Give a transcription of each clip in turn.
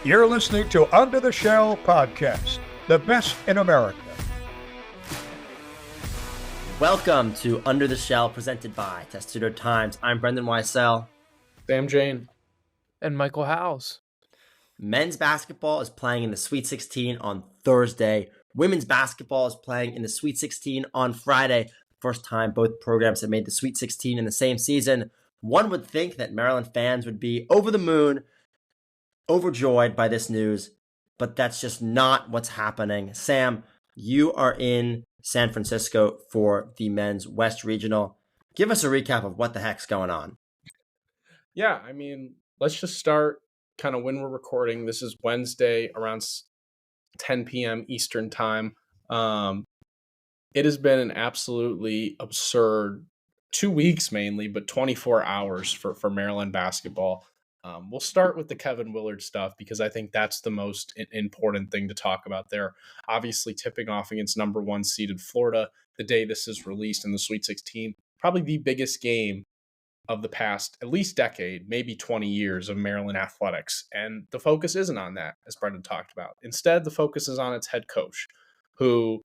You're listening to Under the Shell Podcast, the best in America. Welcome to Under the Shell, presented by Testudo Times. I'm Brendan Weissel. Sam Jane. And Michael Howes. Men's basketball is playing in the Sweet 16 on Thursday. Women's basketball is playing in the Sweet 16 on Friday. First time both programs have made the Sweet 16 in the same season. One would think that Maryland fans would be over the moon, overjoyed by this news, but that's just not what's happening. Sam, you are in San Francisco for the men's West Regional. Give us a recap of what the heck's going on. Yeah, let's just start kind of when we're recording. This is Wednesday around 10 p.m. Eastern time. It has been an absolutely absurd 2 weeks mainly, but 24 hours for Maryland basketball. We'll start with the Kevin Willard stuff because I think that's the most important thing to talk about there. Obviously, tipping off against number one seeded Florida the day this is released in the Sweet 16. Probably the biggest game of the past at least decade, maybe 20 years of Maryland athletics. And the focus isn't on that, as Brendan talked about. Instead, the focus is on its head coach, who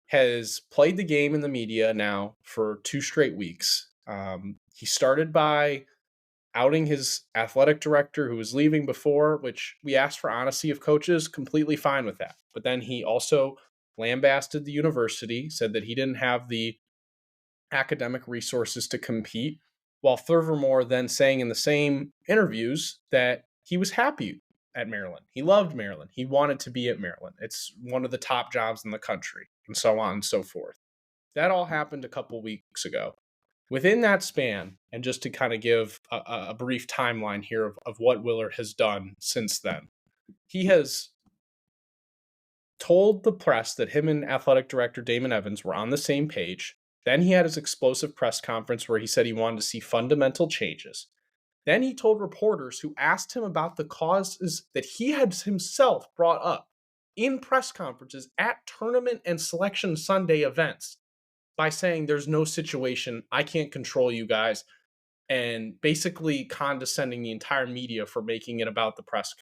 has played the game in the media now for 2 straight weeks. He started by outing his athletic director who was leaving before, which we asked for honesty of coaches, completely fine with that. But then he also lambasted the university, said that he didn't have the academic resources to compete, while furthermore then saying in the same interviews that he was happy at Maryland. He loved Maryland. He wanted to be at Maryland. It's one of the top jobs in the country, and so on and so forth. That all happened a couple weeks ago. Within that span, and just to kind of give a brief timeline here of what Willard has done since then, he has told the press that him and Athletic Director Damon Evans were on the same page. Then he had his explosive press conference where he said he wanted to see fundamental changes. Then he told reporters who asked him about the causes that he had himself brought up in press conferences at tournament and selection Sunday events, by saying there's no situation, I can't control you guys, and basically condescending the entire media for making it about the press,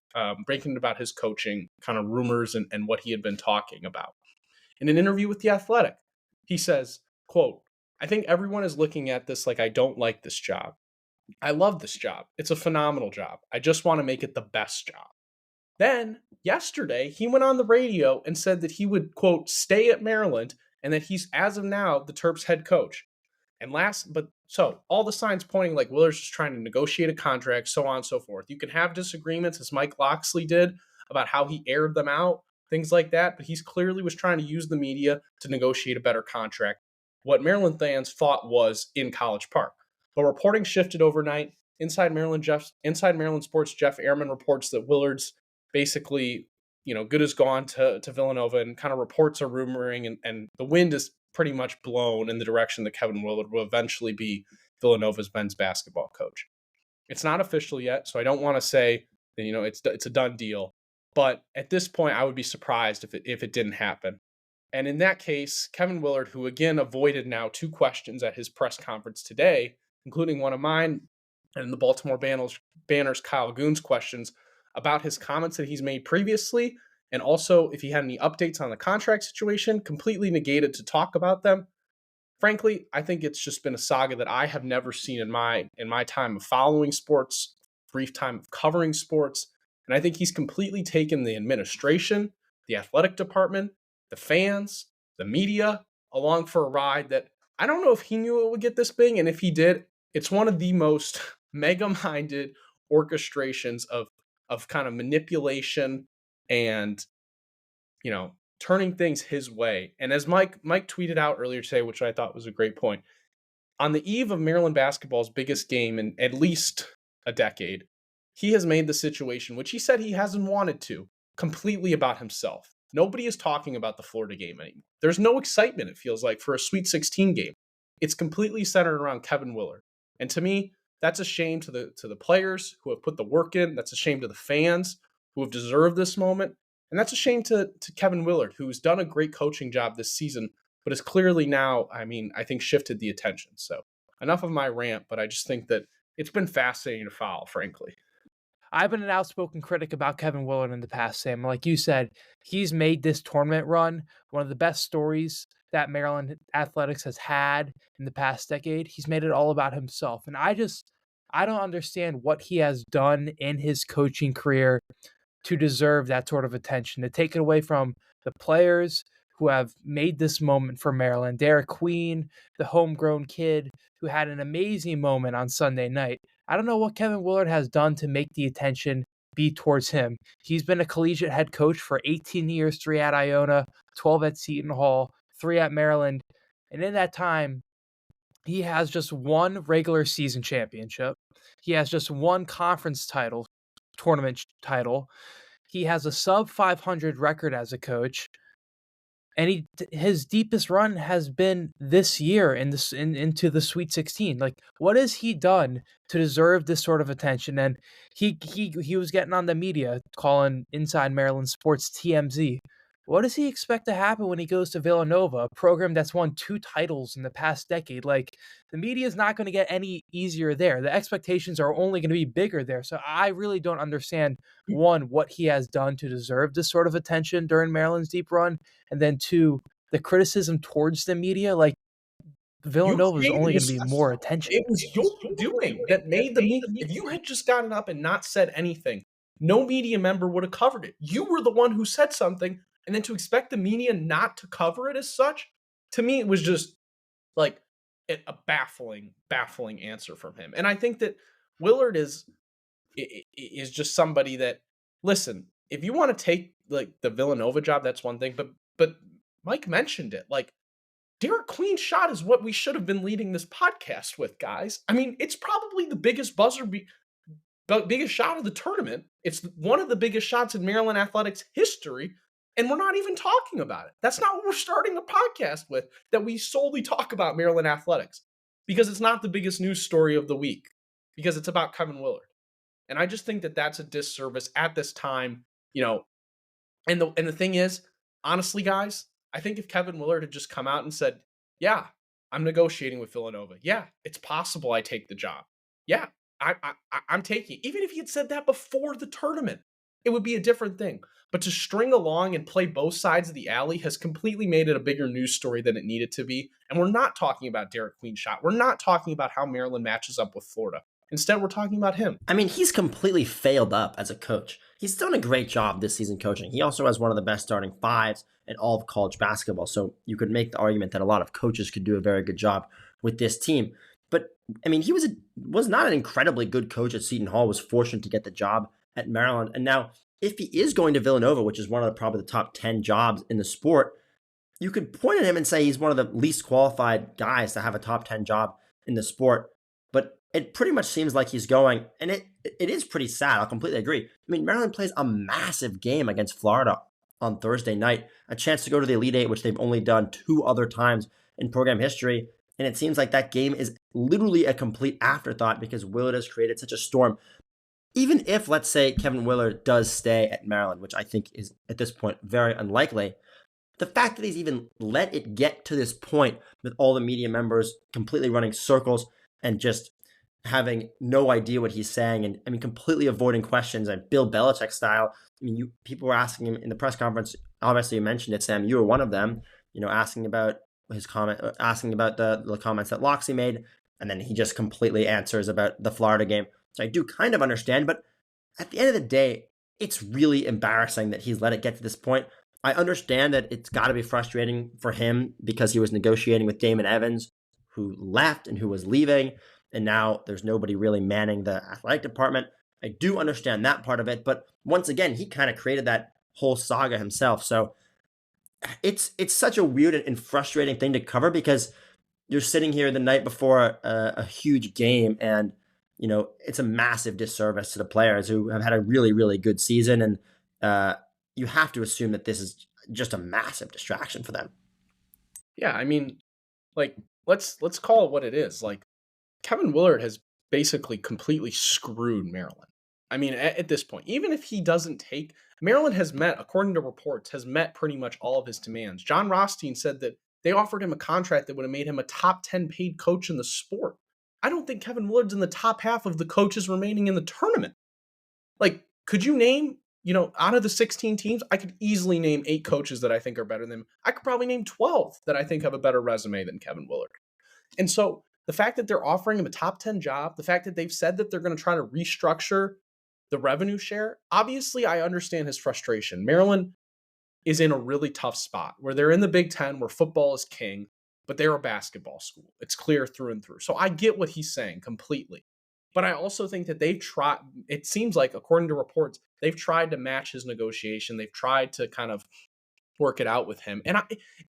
breaking it about his coaching kind of rumors and what he had been talking about. In an interview with The Athletic, he says, quote, "I think everyone is looking at this like I don't like this job. I love this job. It's a phenomenal job. I just want to make it the best job." Then, yesterday, he went on the radio and said that he would, quote, "stay at Maryland," and that he's, as of now, the Terps head coach. And so all the signs pointing like Willard's just trying to negotiate a contract, so on and so forth. You can have disagreements, as Mike Locksley did, about how he aired them out, things like that, but he's clearly was trying to use the media to negotiate a better contract, what Maryland fans thought was in College Park. But reporting shifted overnight. Inside Maryland Sports, Jeff Ehrman reports that Willard's basically, good as gone to Villanova, and kind of reports are rumoring, and the wind is pretty much blown in the direction that Kevin Willard will eventually be Villanova's men's basketball coach. It's not official yet, so I don't want to say that, it's a done deal. But at this point, I would be surprised if it didn't happen. And in that case, Kevin Willard, who again avoided now 2 questions at his press conference today, including one of mine and the Baltimore Banner's Kyle Goon's questions about his comments that he's made previously, and also if he had any updates on the contract situation, completely negated to talk about them. Frankly, I think it's just been a saga that I have never seen in my time of following sports, brief time of covering sports. And I think he's completely taken the administration, the athletic department, the fans, the media along for a ride that I don't know if he knew it would get this big. And if he did, it's one of the most mega-minded orchestrations of kind of manipulation and, turning things his way. And as Mike tweeted out earlier today, which I thought was a great point, on the eve of Maryland basketball's biggest game in at least a decade, he has made the situation, which he said he hasn't wanted to, completely about himself. Nobody is talking about the Florida game anymore. There's no excitement, it feels like, for a Sweet 16 game. It's completely centered around Kevin Willard. And to me, that's a shame to the players who have put the work in. That's a shame to the fans who have deserved this moment. And that's a shame to Kevin Willard, who's done a great coaching job this season, but has clearly now, I think, shifted the attention. So enough of my rant, but I just think that it's been fascinating to follow, frankly. I've been an outspoken critic about Kevin Willard in the past, Sam. Like you said, he's made this tournament run one of the best stories that Maryland athletics has had in the past decade. He's made it all about himself. And I don't understand what he has done in his coaching career to deserve that sort of attention, to take it away from the players who have made this moment for Maryland. Derik Queen, the homegrown kid who had an amazing moment on Sunday night. I don't know what Kevin Willard has done to make the attention be towards him. He's been a collegiate head coach for 18 years, 3 at Iona, 12 at Seton Hall, 3 at Maryland. And in that time, he has just one regular season championship. He has just one conference title, tournament title. He has a sub 500 record as a coach. And his deepest run has been this year into the Sweet 16. Like, what has he done to deserve this sort of attention? And he was getting on the media calling Inside Maryland Sports TMZ. What does he expect to happen when he goes to Villanova, a program that's won 2 titles in the past decade? Like, the media is not going to get any easier there. The expectations are only going to be bigger there. So I really don't understand, one, what he has done to deserve this sort of attention during Maryland's deep run. And then 2, the criticism towards the media. Like, Villanova is only going to be more attention. It was your doing that made the media. If you had just gotten up and not said anything, no media member would have covered it. You were the one who said something. And then to expect the media not to cover it as such, to me, it was just like a baffling answer from him. And I think that Willard is just somebody that, listen, if you want to take like the Villanova job, that's one thing. But Mike mentioned it. Like, Derik Queen's shot is what we should have been leading this podcast with, guys. I mean, it's probably the biggest biggest shot of the tournament. It's one of the biggest shots in Maryland athletics history. And we're not even talking about it. That's not what we're starting a podcast with, that we solely talk about Maryland athletics, because it's not the biggest news story of the week, because it's about Kevin Willard. And I just think that that's a disservice at this time, and the thing is, honestly, guys, I think if Kevin Willard had just come out and said, yeah, I'm negotiating with Villanova. Yeah, it's possible I take the job. Yeah, I'm taking it. Even if he had said that before the tournament, it would be a different thing. But to string along and play both sides of the alley has completely made it a bigger news story than it needed to be. And we're not talking about Derik Queen's shot. We're not talking about how Maryland matches up with Florida. Instead, we're talking about him. I mean, he's completely failed up as a coach. He's done a great job this season coaching. He also has one of the best starting 5s in all of college basketball. So you could make the argument that a lot of coaches could do a very good job with this team. But, I mean, he was not an incredibly good coach at Seton Hall, was fortunate to get the job at Maryland. And now, if he is going to Villanova, which is one of probably the top 10 jobs in the sport, you could point at him and say he's one of the least qualified guys to have a top 10 job in the sport. But it pretty much seems like he's going, and it is pretty sad. I'll completely agree. I mean, Maryland plays a massive game against Florida on Thursday night, a chance to go to the Elite Eight, which they've only done 2 other times in program history. And it seems like that game is literally a complete afterthought because Willard has created such a storm. Even if, let's say, Kevin Willard does stay at Maryland, which I think is, at this point, very unlikely, the fact that he's even let it get to this point with all the media members completely running circles and just having no idea what he's saying and, I mean, completely avoiding questions and Bill Belichick style. I mean, people were asking him in the press conference, obviously you mentioned it, Sam, you were one of them, asking about his comment, asking about the comments that Lochte made, and then he just completely answers about the Florida game. So I do kind of understand, but at the end of the day, it's really embarrassing that he's let it get to this point. I understand that it's got to be frustrating for him because he was negotiating with Damon Evans, who left and who was leaving, and now there's nobody really manning the athletic department. I do understand that part of it, but once again, he kind of created that whole saga himself. So it's such a weird and frustrating thing to cover because you're sitting here the night before a huge game and it's a massive disservice to the players who have had a really, really good season. And you have to assume that this is just a massive distraction for them. Yeah, I mean, like, let's call it what it is. Like, Kevin Willard has basically completely screwed Maryland. I mean, at this point, even if he doesn't take, Maryland has met, according to reports, has met pretty much all of his demands. John Rothstein said that they offered him a contract that would have made him a top 10 paid coach in the sport. I don't think Kevin Willard's in the top half of the coaches remaining in the tournament. Like, could you name, out of the 16 teams, I could easily name 8 coaches that I think are better than him. I could probably name 12 that I think have a better resume than Kevin Willard. And so the fact that they're offering him a top 10 job, the fact that they've said that they're going to try to restructure the revenue share, obviously I understand his frustration. Maryland is in a really tough spot where they're in the Big Ten where football is king, but they're a basketball school. It's clear through and through. So I get what he's saying completely. But I also think that they've tried, it seems like, according to reports, they've tried to match his negotiation. They've tried to kind of work it out with him. And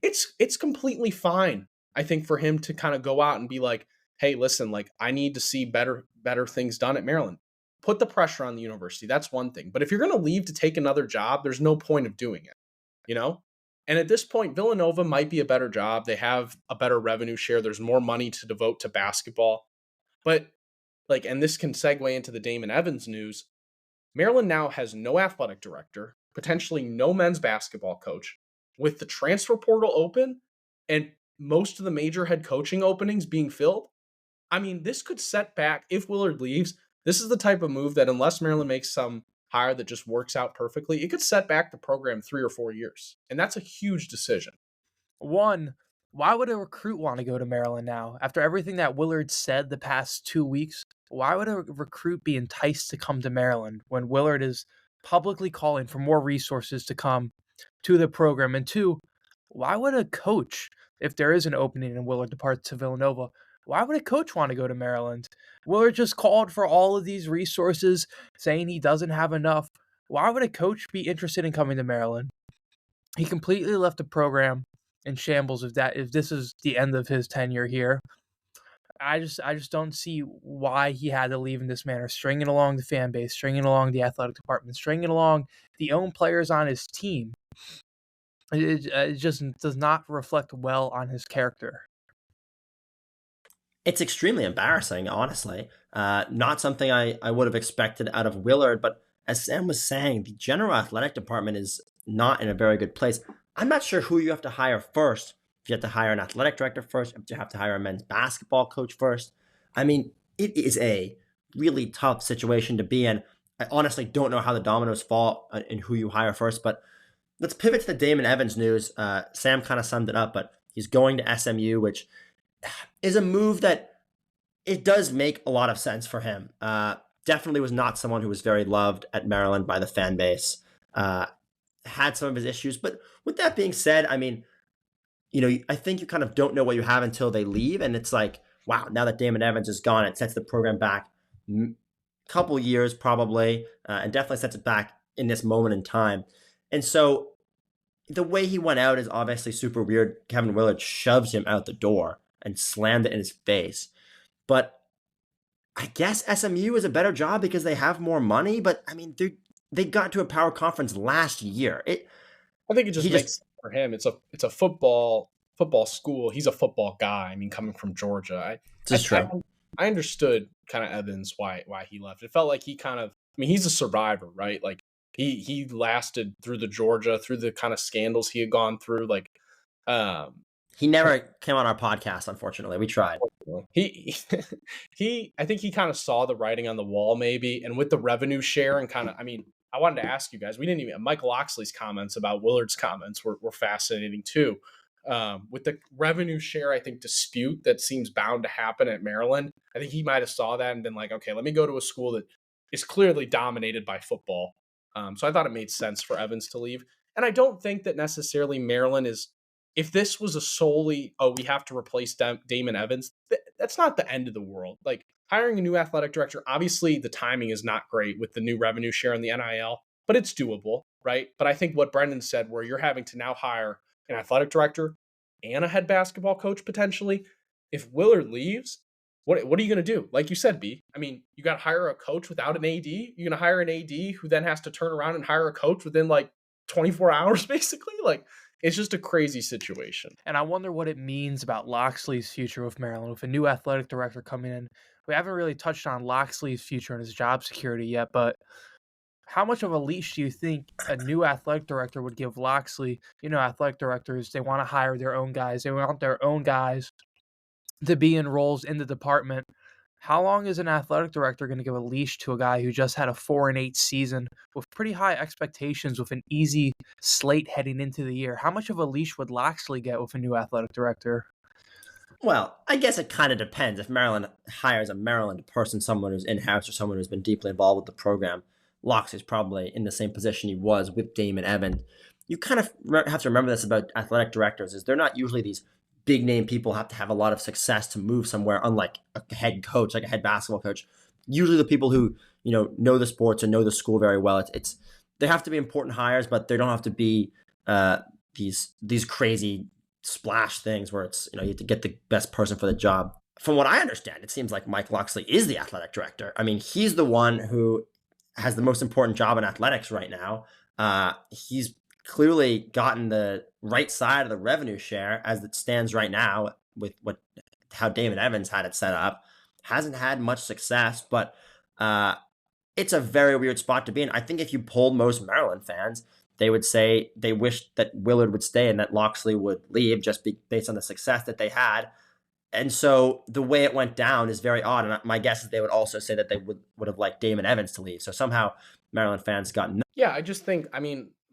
it's completely fine, I think, for him to kind of go out and be like, hey, listen, like, I need to see better things done at Maryland. Put the pressure on the university. That's one thing. But if you're going to leave to take another job, there's no point of doing it, And at this point, Villanova might be a better job. They have a better revenue share. There's more money to devote to basketball. But and this can segue into the Damon Evans news. Maryland now has no athletic director, potentially no men's basketball coach. With the transfer portal open and most of the major head coaching openings being filled, I mean, this could set back, if Willard leaves, this is the type of move that unless Maryland makes some hire that just works out perfectly, it could set back the program 3 or 4 years. And that's a huge decision. One, why would a recruit want to go to Maryland now? After everything that Willard said the past 2 weeks, why would a recruit be enticed to come to Maryland when Willard is publicly calling for more resources to come to the program? And two, why would a coach, if there is an opening and Willard departs to Villanova, why would a coach want to go to Maryland? Willard just called for all of these resources, saying he doesn't have enough. Why would a coach be interested in coming to Maryland? He completely left the program in shambles if this is the end of his tenure here. I just don't see why he had to leave in this manner, stringing along the fan base, stringing along the athletic department, stringing along the own players on his team. It just does not reflect well on his character. It's extremely embarrassing, honestly. Not something I would have expected out of Willard, but as Sam was saying, the general athletic department is not in a very good place. I'm not sure who you have to hire first. If you have to hire an athletic director first, if you have to hire a men's basketball coach first. I mean, it is a really tough situation to be in. I honestly don't know how the dominoes fall in who you hire first, but let's pivot to the Damon Evans news. Sam kind of summed it up, but he's going to SMU, which is a move that it does make a lot of sense for him. Definitely was not someone who was very loved at Maryland by the fan base. Had some of his issues, but with that being said, I mean, I think you kind of don't know what you have until they leave, and it's like, wow, now that Damon Evans is gone, it sets the program back a couple years probably, and definitely sets it back in this moment in time. And so the way he went out is obviously super weird. Kevin Willard shoves him out the door and slammed it in his face. But I guess SMU is a better job because they have more money, but I mean, they got to a power conference last year. I think it just makes sense for him. It's a football school. He's a football guy. I mean, coming from Georgia, I understood kind of Evans why he left. It felt like he kind of, I mean, he's a survivor, right? Like he lasted through the kind of scandals he had gone through. Like, he never came on our podcast, unfortunately. We tried. I think he kind of saw the writing on the wall, maybe, and with the revenue share and kind of, I mean, I wanted to ask you guys, we didn't even, Michael Oxley's comments about Willard's comments were fascinating too. With the revenue share, I think, dispute that seems bound to happen at Maryland, I think he might have saw that and been like, okay, let me go to a school that is clearly dominated by football. So I thought it made sense for Evans to leave. And I don't think that necessarily Maryland is, if this was a solely, we have to replace Damon Evans, that's not the end of the world. Like, hiring a new athletic director, obviously the timing is not great with the new revenue share and the NIL, but it's doable, right? But I think what Brendan said, where you're having to now hire an athletic director and a head basketball coach potentially, if Willard leaves, what are you going to do? Like you said, B, I mean, you got to hire a coach without an AD. You're going to hire an AD who then has to turn around and hire a coach within like 24 hours, basically. Like, it's just a crazy situation. And I wonder what it means about Loxley's future with Maryland, with a new athletic director coming in. We haven't really touched on Loxley's future and his job security yet, but how much of a leash do you think a new athletic director would give Loxley? Athletic directors, they want to hire their own guys. They want their own guys to be in roles in the department. how long is an athletic director going to give a leash to a guy who just had a 4-8 season with pretty high expectations with an easy slate heading into the year? How much of a leash would Loxley get with a new athletic director? Well, I guess it kind of depends. If Maryland hires a Maryland person, someone who's in-house or someone who's been deeply involved with the program, Loxley's probably in the same position he was with Damon Evans. You kind of have to remember this about athletic directors, is they're not usually these big name people who have to have a lot of success to move somewhere, unlike a head coach, like a head basketball coach. Usually the people who, know the sports and know the school very well, it's they have to be important hires, but they don't have to be these crazy splash things where it's, you have to get the best person for the job. From what I understand, it seems like Mike Loxley is the athletic director. I mean, he's the one who has the most important job in athletics right now. He's clearly gotten the right side of the revenue share as it stands right now with how Damon Evans had it set up. Hasn't had much success, but it's a very weird spot to be in. I think if you polled most Maryland fans, they would say they wish that Willard would stay and that Loxley would leave just based on the success that they had. And so the way it went down is very odd. And my guess is they would also say that they would have liked Damon Evans to leave. So somehow Maryland fans got Yeah, I just think,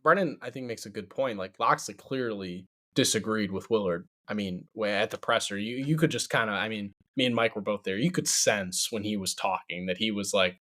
Brennan, I think, makes a good point. Like, Loxley clearly disagreed with Willard. At the presser, you could just kind of, me and Mike were both there. You could sense when he was talking that he was like,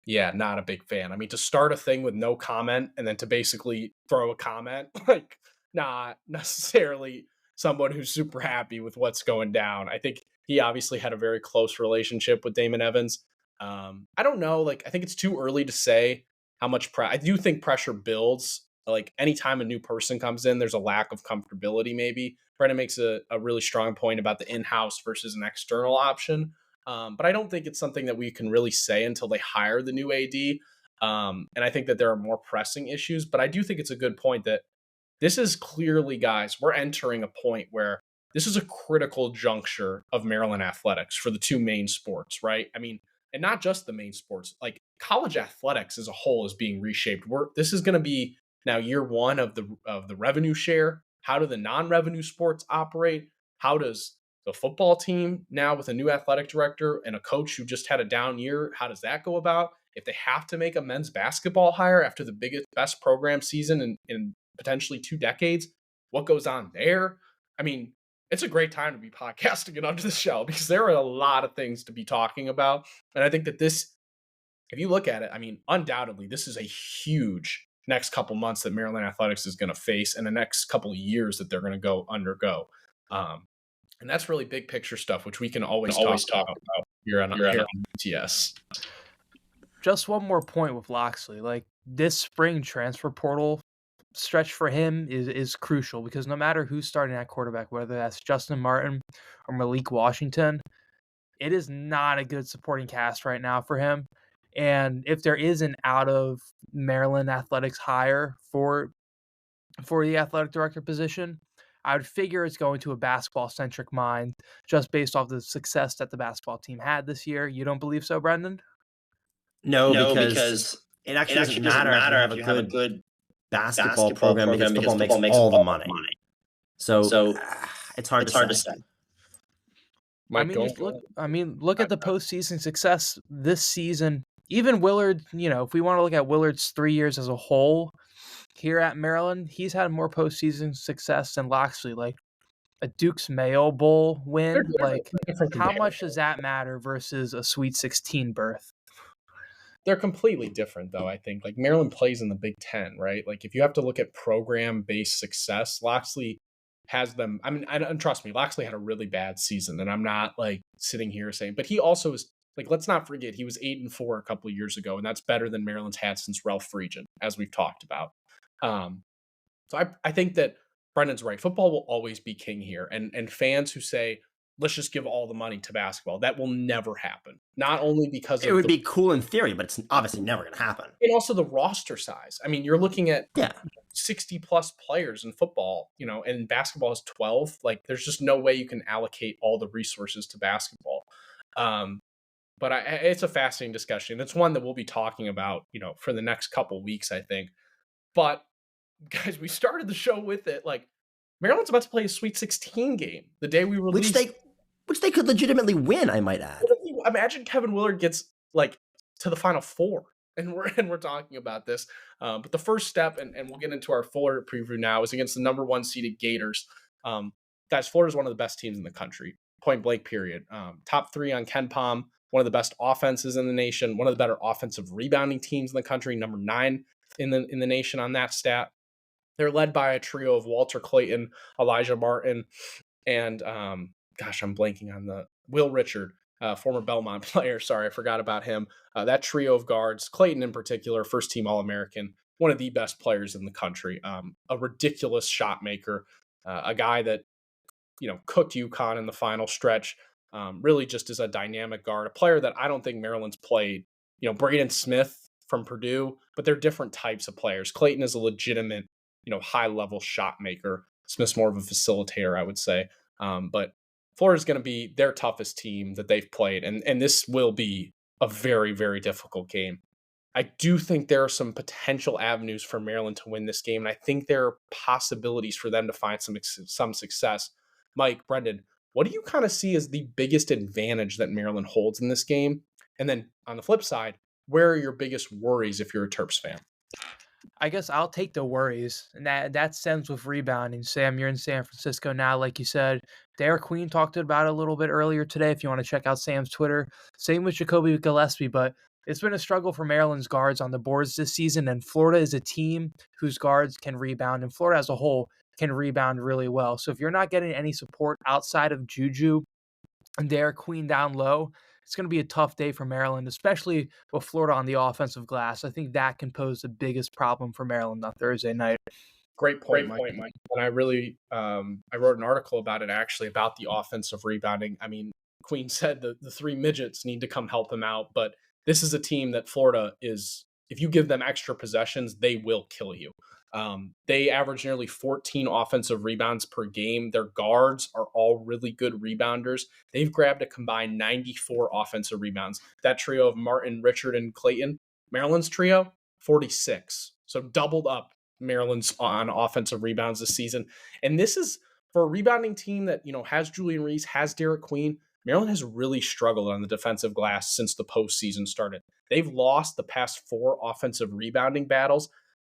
yeah, not a big fan. To start a thing with no comment and then to basically throw a comment, like, not necessarily someone who's super happy with what's going down. I think he obviously had a very close relationship with Damon Evans. I don't know. Like, I think it's too early to say how much I do think pressure builds. Like, anytime a new person comes in, there's a lack of comfortability, maybe. Brennan makes a really strong point about the in-house versus an external option. But I don't think it's something that we can really say until they hire the new AD. And I think that there are more pressing issues. But I do think it's a good point that this is clearly, guys, we're entering a point where this is a critical juncture of Maryland athletics for the two main sports, right? And not just the main sports. Like, college athletics as a whole is being reshaped. This is going to be now year one of the revenue share. How do the non-revenue sports operate? How does the football team now, with a new athletic director and a coach who just had a down year, how does that go about? If they have to make a men's basketball hire after the best program season in potentially 2 decades, what goes on there? It's a great time to be podcasting it Under the Shell because there are a lot of things to be talking about. And I think that this, if you look at it, undoubtedly, this is a huge next couple months that Maryland athletics is going to face and the next couple of years that they're going to undergo. And that's really big picture stuff, which we can always talk about here on BTS. Just one more point with Loxley. Like, this spring transfer portal stretch for him is crucial because no matter who's starting at quarterback, whether that's Justin Martin or Malik Washington, it is not a good supporting cast right now for him. And if there is an out of Maryland athletics hire for the athletic director position, I would figure it's going to a basketball-centric mind just based off the success that the basketball team had this year. You don't believe so, Brendan? No, because it actually doesn't matter if you have a good basketball program because football makes all the money. So it's hard to say. Look at the postseason success this season. Even Willard, if we want to look at Willard's 3 years as a whole here at Maryland, he's had more postseason success than Loxley. Like a Duke's Mayo Bowl win, how much does that matter versus a Sweet 16 berth? They're completely different, though, I think. Like, Maryland plays in the Big Ten, right? Like, if you have to look at program-based success, Loxley has them. And trust me, Loxley had a really bad season, and I'm not, sitting here saying, but he also is, let's not forget, he was 8-4 a couple of years ago, and that's better than Maryland's had since Ralph Friedgen, as we've talked about. So I think that Brendan's right. Football will always be king here, and fans who say, let's just give all the money to basketball, that will never happen. Not only because it would be cool in theory, but it's obviously never going to happen. And also the roster size. You're looking at 60 plus players in football, and basketball is 12. There's just no way you can allocate all the resources to basketball. But it's a fascinating discussion. It's one that we'll be talking about, for the next couple weeks, I think. But guys, we started the show with it. Maryland's about to play a Sweet 16 game the day we released. Which they could legitimately win, I might add. imagine Kevin Willard gets like to the Final Four, and we're talking about this. But the first step, and we'll get into our Florida preview now, is against the number 1 seeded Gators. Guys, Florida is one of the best teams in the country, point blank. Period. Top 3 on KenPom. One of the best offenses in the nation. One of the better offensive rebounding teams in the country. Number 9 in the nation on that stat. They're led by a trio of Walter Clayton, Elijah Martin, and I'm blanking on the Will Richard, former Belmont player. Sorry, I forgot about him. That trio of guards, Clayton in particular, first team All-American, one of the best players in the country, a ridiculous shot maker, a guy that cooked UConn in the final stretch. Really just is a dynamic guard, a player that I don't think Maryland's played. Braden Smith from Purdue, but they're different types of players. Clayton is a legitimate, high-level shot maker. Smith's more of a facilitator, I would say. But Florida's going to be their toughest team that they've played, and this will be a very, very difficult game. I do think there are some potential avenues for Maryland to win this game, and I think there are possibilities for them to find some success. Mike, Brendan, what do you kind of see as the biggest advantage that Maryland holds in this game? And then on the flip side, where are your biggest worries if you're a Terps fan? I guess I'll take the worries, and that stems with rebounding. Sam, you're in San Francisco now, like you said. Derik Queen talked about it a little bit earlier today, if you want to check out Sam's Twitter. Same with Jacoby Gillespie, but it's been a struggle for Maryland's guards on the boards this season, and Florida is a team whose guards can rebound, and Florida as a whole can rebound really well. So if you're not getting any support outside of Juju and Derik Queen down low, it's going to be a tough day for Maryland, especially with Florida on the offensive glass. I think that can pose the biggest problem for Maryland on Thursday night. Great point, Mike. And I really, I wrote an article about it actually, about the offensive rebounding. I mean, Queen said the 3 midgets need to come help him out, but this is a team that Florida is, if you give them extra possessions, they will kill you. They average nearly 14 offensive rebounds per game. Their guards are all really good rebounders. They've grabbed a combined 94 offensive rebounds. That trio of Martin, Richard, and Clayton, Maryland's trio, 46. So doubled up Maryland's on offensive rebounds this season. And this is for a rebounding team that, has Julian Reese, has Derik Queen. Maryland has really struggled on the defensive glass since the postseason started. They've lost the past 4 offensive rebounding battles,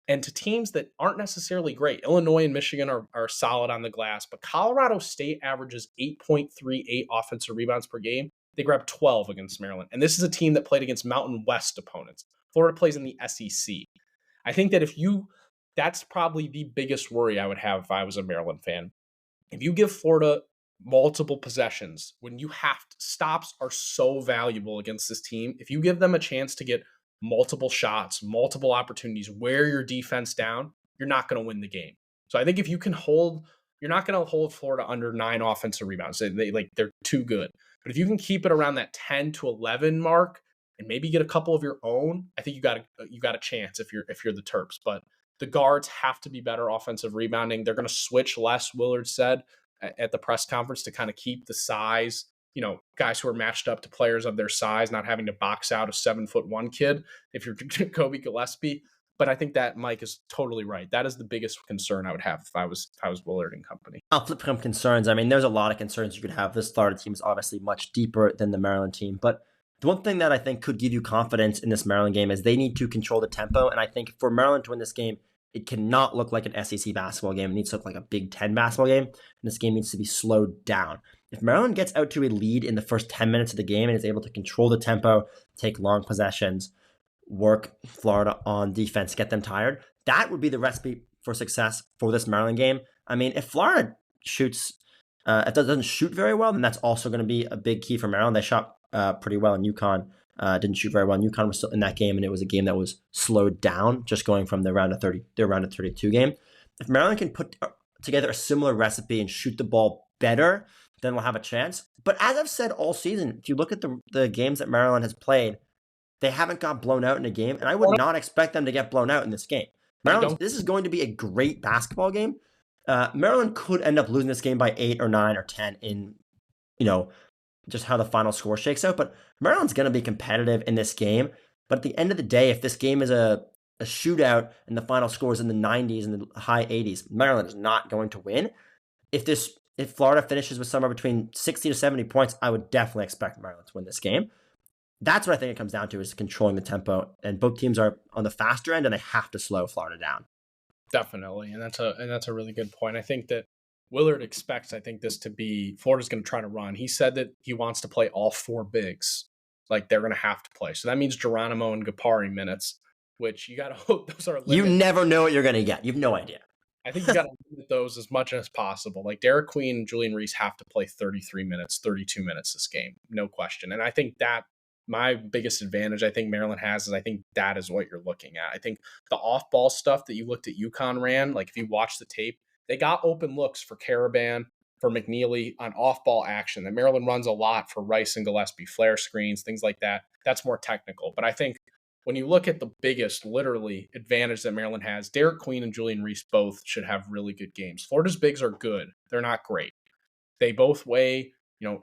and to teams that aren't necessarily great. Illinois and Michigan are solid on the glass, but Colorado State averages 8.38 offensive rebounds per game. They grabbed 12 against Maryland. And this is a team that played against Mountain West opponents. Florida plays in the SEC. I think that that's probably the biggest worry I would have if I was a Maryland fan. If you give Florida multiple possessions, when stops are so valuable against this team, if you give them a chance to get multiple shots, multiple opportunities, wear your defense down, you're not going to win the game. So I think if you can you're not going to hold Florida under 9 offensive rebounds. They're too good. But if you can keep it around that 10 to 11 mark and maybe get a couple of your own, I think you got a chance if you're the Terps. But the guards have to be better offensive rebounding. They're going to switch less, Willard said at the press conference, to kind of keep the size, guys who are matched up to players of their size, not having to box out a 7'1" kid if you're Jacoby Gillespie. But I think that Mike is totally right. That is the biggest concern I would have if I was Willard and company. I'll flip from concerns. I mean, there's a lot of concerns you could have. This Florida team is obviously much deeper than the Maryland team. But the one thing that I think could give you confidence in this Maryland game is they need to control the tempo. And I think for Maryland to win this game, it cannot look like an SEC basketball game. It needs to look like a Big Ten basketball game. And this game needs to be slowed down. If Maryland gets out to a lead in the first 10 minutes of the game and is able to control the tempo, take long possessions, work Florida on defense, get them tired, that would be the recipe for success for this Maryland game. I mean, if Florida shoots, if it doesn't shoot very well, then that's also going to be a big key for Maryland. They shot pretty well in UConn. Didn't shoot very well. And UConn was still in that game, and it was a game that was slowed down, just going from their round of 32 game. If Maryland can put together a similar recipe and shoot the ball better, then we'll have a chance. But as I've said all season, if you look at the games that Maryland has played, they haven't got blown out in a game, and I would not expect them to get blown out in this game. This is going to be a great basketball game. Maryland could end up losing this game by 8 or 9 or 10 in, just how the final score shakes out. But Maryland's going to be competitive in this game. But at the end of the day, if this game is a shootout and the final score is in the 90s and the high 80s, Maryland is not going to win. If Florida finishes with somewhere between 60 to 70 points, I would definitely expect Maryland to win this game. That's what I think it comes down to, is controlling the tempo. And both teams are on the faster end, and they have to slow Florida down. Definitely, and that's a really good point. I think that Willard expects, this to be, Florida's going to try to run. He said that he wants to play all four bigs, like they're going to have to play. So that means Geronimo and Gapari minutes, which you got to hope those are limited. You never know what you're going to get. You have no idea. I think you got to limit those as much as possible. Like Derik Queen and Julian Reese have to play 33 minutes, 32 minutes this game, no question. And I think that my biggest advantage I think Maryland has is I think that is what you're looking at. I think the off-ball stuff that you looked at UConn ran, like if you watch the tape, they got open looks for Caravan, for McNeely on off-ball action. And Maryland runs a lot for Rice and Gillespie, flare screens, things like that. That's more technical. But I think when you look at the biggest, literally, advantage that Maryland has, Derik Queen and Julian Reese both should have really good games. Florida's bigs are good. They're not great. They both weigh,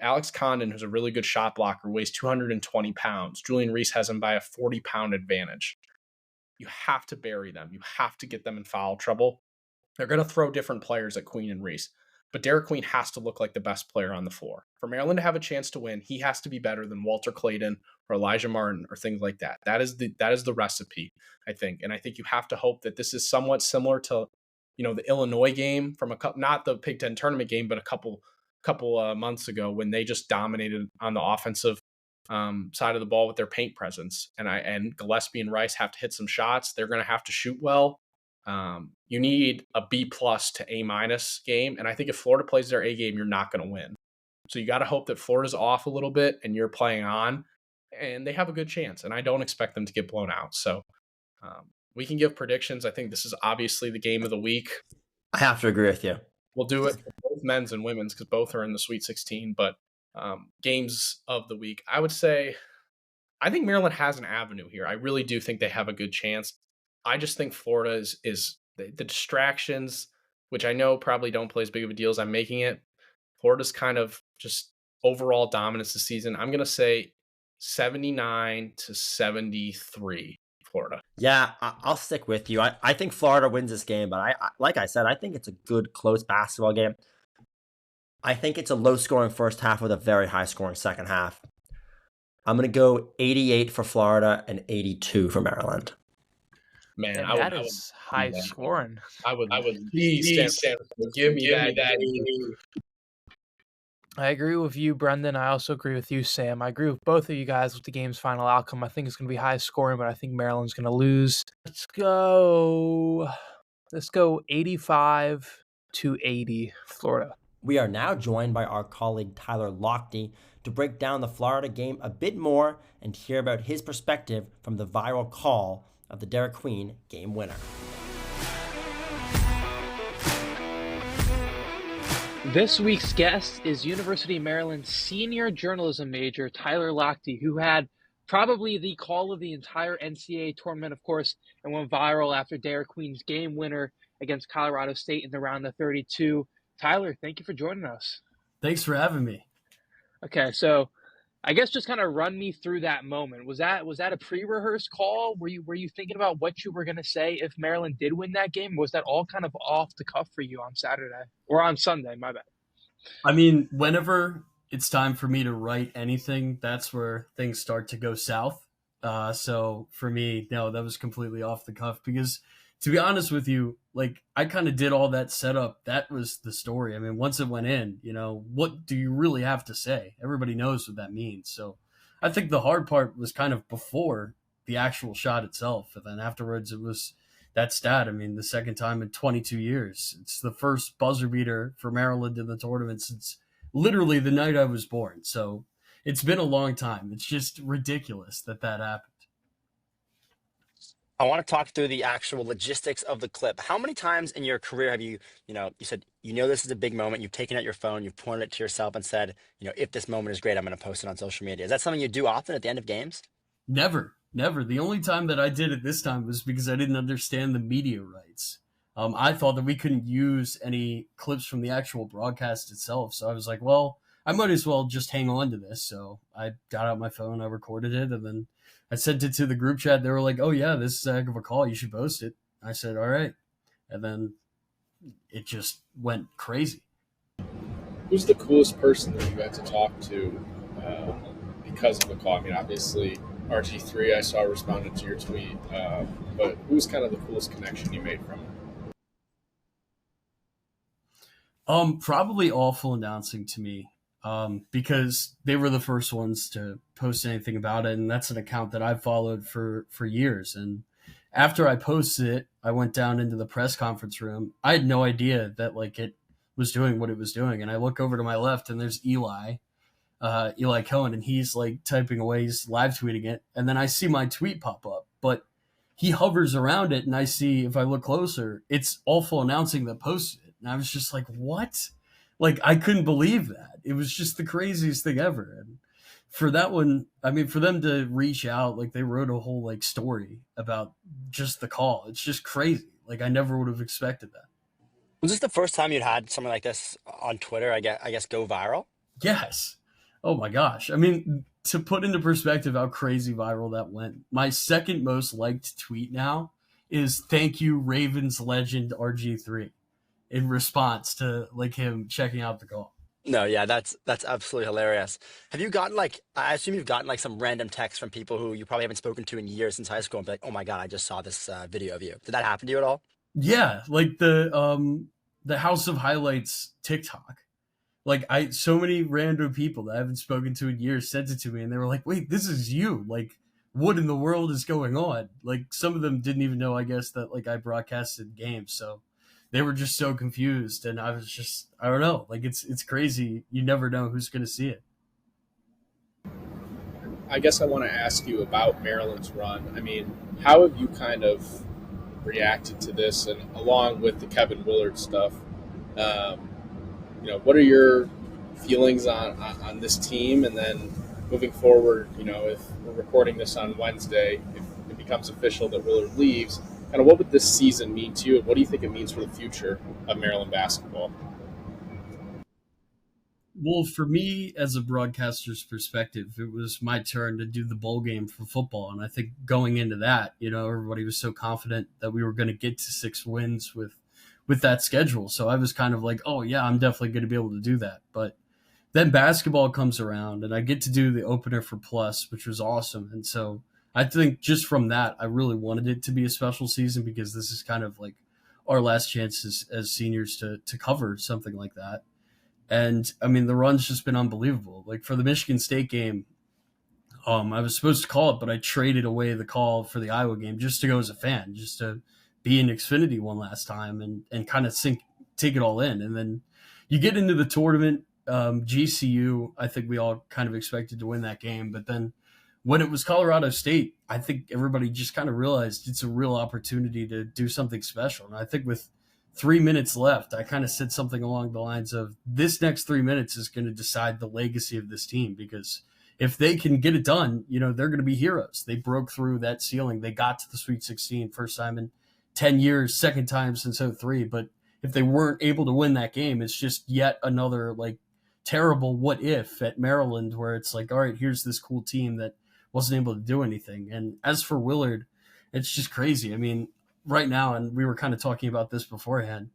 Alex Condon, who's a really good shot blocker, weighs 220 pounds. Julian Reese has him by a 40-pound advantage. You have to bury them. You have to get them in foul trouble. They're going to throw different players at Queen and Reese. But Derik Queen has to look like the best player on the floor. For Maryland to have a chance to win, he has to be better than Walter Clayton or Elijah Martin or things like that. That is the recipe, I think. And I think you have to hope that this is somewhat similar to, the Illinois game from not the Big Ten tournament game, but a couple months ago when they just dominated on the offensive side of the ball with their paint presence. And Gillespie and Rice have to hit some shots. They're going to have to shoot well. You need a B+ to A- game. And I think if Florida plays their A game, you're not going to win. So you got to hope that Florida's off a little bit and you're playing on, and they have a good chance. And I don't expect them to get blown out. So we can give predictions. I think this is obviously the game of the week. I have to agree with you. We'll do it for both men's and women's because both are in the Sweet 16. But games of the week, I would say, I think Maryland has an avenue here. I really do think they have a good chance. I just think Florida is the distractions, which I know probably don't play as big of a deal as I'm making it. Florida's kind of just overall dominance this season. I'm going to say 79-73 Florida. Yeah, I'll stick with you. I think Florida wins this game, but I like I said, I think it's a good, close basketball game. I think it's a low-scoring first half with a very high-scoring second half. I'm going to go 88 for Florida and 82 for Maryland. Man, that is high scoring. I would please give me that. I agree with you, Brendan. I also agree with you, Sam. I agree with both of you guys with the game's final outcome. I think it's going to be high scoring, but I think Maryland's going to lose. Let's go 85-80 Florida. We are now joined by our colleague Tyler Lochte to break down the Florida game a bit more and hear about his perspective from the viral call of the Derik Queen game winner. This week's guest is University of Maryland senior journalism major Tyler Lochte, who had probably the call of the entire NCAA tournament, of course, and went viral after Derik Queen's game winner against Colorado State in the round of 32. Tyler, thank you for joining us. Thanks for having me. Okay, so I guess just kind of run me through that moment. Was that a pre-rehearsed call? Were you thinking about what you were going to say if Maryland did win that game? Was that all kind of off the cuff for you on Saturday or on Sunday? My bad. I mean, whenever it's time for me to write anything, that's where things start to go south. So for me, no, that was completely off the cuff because, to be honest with you, like I kind of did all that setup. That was the story. I mean, once it went in, what do you really have to say? Everybody knows what that means. So I think the hard part was kind of before the actual shot itself. And then afterwards, it was that stat. I mean, the second time in 22 years. It's the first buzzer beater for Maryland in the tournament since literally the night I was born. So it's been a long time. It's just ridiculous that happened. I want to talk through the actual logistics of the clip. How many times in your career have you said, this is a big moment, you've taken out your phone, you've pointed it to yourself and said, if this moment is great, I'm going to post it on social media. Is that something you do often at the end of games? Never. The only time that I did it this time was because I didn't understand the media rights. I thought that we couldn't use any clips from the actual broadcast itself. So I was like, well, I might as well just hang on to this. So I got out my phone, I recorded it, and then I sent it to the group chat. They were like, oh, yeah, this is a heck of a call. You should post it. I said, all right. And then it just went crazy. Who's the coolest person that you got to talk to because of the call? I mean, obviously RG3, I saw responded to your tweet, but who was kind of the coolest connection you made from it? Probably Awful announcing to me, because they were the first ones to post anything about it, and that's an account that I've followed for years. And after I posted it, I went down into the press conference room. I had no idea that like it was doing what it was doing, and I look over to my left, and there's Eli Cohen, and he's like typing away, he's live tweeting it, and then I see my tweet pop up, but he hovers around it, and I see, if I look closer, it's Awful announcing that posted it. And I was just like, what? Like, I couldn't believe that. It was just the craziest thing ever. And for that one, I mean, for them to reach out, like they wrote a whole like story about just the call. It's just crazy. Like I never would have expected that. Was this the first time you'd had something like this on Twitter, I guess go viral? Yes. Oh my gosh. I mean, to put into perspective how crazy viral that went, my second most liked tweet now is "Thank you, Ravens legend RG3," in response to like him checking out the call. No, yeah, that's absolutely hilarious. Have you gotten like, I assume you've gotten like some random texts from people who you probably haven't spoken to in years since high school and be like, oh my God, I just saw this video of you. Did that happen to you at all? Yeah, like the House of Highlights TikTok. Like so many random people that I haven't spoken to in years sent it to me, and they were like, "Wait, this is you! Like, what in the world is going on?" Like some of them didn't even know, I guess, that like I broadcasted games, so they were just so confused, and I was just, I don't know, like it's crazy. You never know who's going to see it. I guess I want to ask you about Maryland's run. I mean, how have you kind of reacted to this, and along with the Kevin Willard stuff? What are your feelings on this team? And then moving forward, if we're recording this on Wednesday, if it becomes official that Willard leaves, kind of what would this season mean to you? And what do you think it means for the future of Maryland basketball? Well, for me, as a broadcaster's perspective, it was my turn to do the bowl game for football. And I think going into that, everybody was so confident that we were going to get to 6 wins with that schedule. So I was kind of like, oh yeah, I'm definitely going to be able to do that. But then basketball comes around and I get to do the opener for Plus, which was awesome. And so I think just from that, I really wanted it to be a special season because this is kind of like our last chance as seniors to cover something like that. And I mean, the run's just been unbelievable. Like for the Michigan State game, I was supposed to call it, but I traded away the call for the Iowa game just to go as a fan, just to be in Xfinity one last time and kind of take it all in. And then you get into the tournament, GCU, I think we all kind of expected to win that game. But then when it was Colorado State, I think everybody just kind of realized it's a real opportunity to do something special. And I think with 3 minutes left, I kind of said something along the lines of this next 3 minutes is going to decide the legacy of this team, because if they can get it done, they're going to be heroes. They broke through that ceiling. They got to the Sweet 16 first time in 10 years, second time since 03. But if they weren't able to win that game, it's just yet another like terrible what if at Maryland, where it's like, all right, here's this cool team that wasn't able to do anything. And as for Willard, it's just crazy. I mean, right now, and we were kind of talking about this beforehand,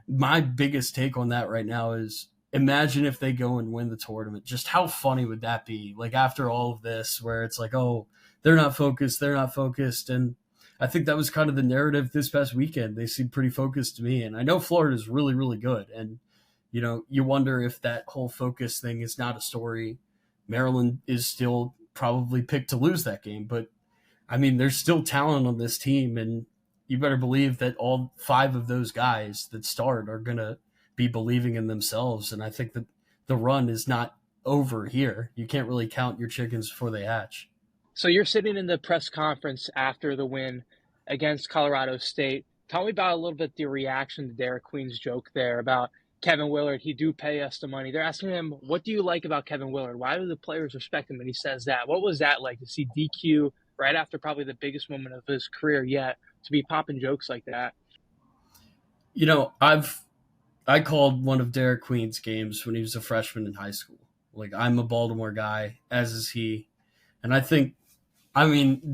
my biggest take on that right now is imagine if they go and win the tournament. Just how funny would that be? Like after all of this, where it's like, oh, they're not focused. And I think that was kind of the narrative this past weekend. They seemed pretty focused to me. And I know Florida's really, really good. And, you wonder if that whole focus thing is not a story. Maryland is still probably picked to lose that game. But, I mean, there's still talent on this team. And you better believe that all 5 of those guys that start are going to be believing in themselves. And I think that the run is not over here. You can't really count your chickens before they hatch. So you're sitting in the press conference after the win against Colorado State. Tell me about a little bit the reaction to Derik Queen's joke there about Kevin Willard. He do pay us the money. They're asking him, what do you like about Kevin Willard? Why do the players respect him? And he says that. What was that like to see DQ right after probably the biggest moment of his career yet, to be popping jokes like that? I called one of Derik Queen's games when he was a freshman in high school. Like, I'm a Baltimore guy, as is he. And